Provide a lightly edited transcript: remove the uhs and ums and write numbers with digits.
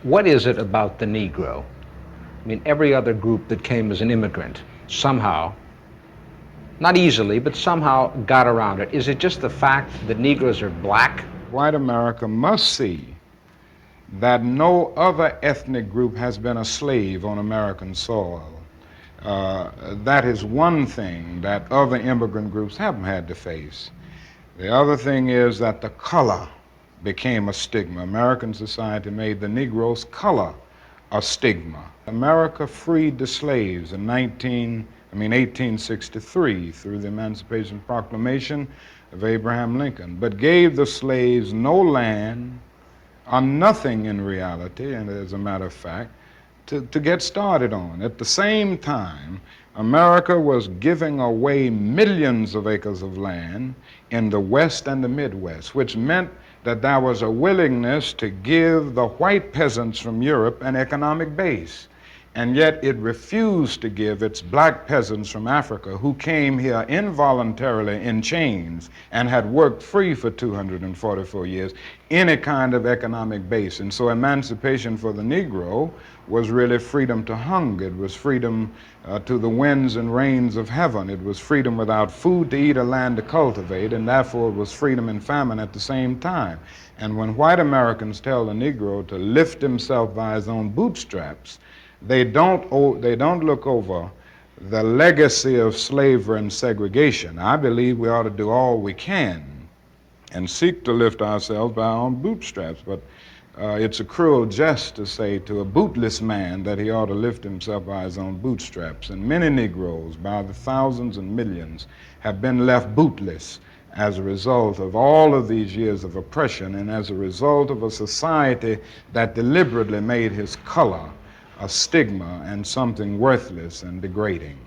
What is it about the Negro? I mean, every other group that came as an immigrant somehow, not easily, but somehow got around it. Is it just the fact that Negroes are black? White America must see that no other ethnic group has been a slave on American soil. That is one thing that other immigrant groups haven't had to face. The other thing is that the color became a stigma. American society made the Negro's color a stigma. America freed the slaves in 1863 through the Emancipation Proclamation of Abraham Lincoln, but gave the slaves no land or nothing in reality, and as a matter of fact, to get started on. At the same time, America was giving away millions of acres of land in the West and the Midwest, which meant that there was a willingness to give the white peasants from Europe an economic base. And yet it refused to give its black peasants from Africa, who came here involuntarily in chains and had worked free for 244 years, any kind of economic base. And so emancipation for the Negro was really freedom to hunger. It was freedom to the winds and rains of heaven. It was freedom without food to eat or land to cultivate, and therefore it was freedom and famine at the same time. And when white Americans tell the Negro to lift himself by his own bootstraps, they don't look over the legacy of slavery and segregation. I believe we ought to do all we can and seek to lift ourselves by our own bootstraps, but it's a cruel jest to say to a bootless man that he ought to lift himself by his own bootstraps. And many Negroes, by the thousands and millions, have been left bootless as a result of all of these years of oppression and as a result of a society that deliberately made his color a stigma and something worthless and degrading.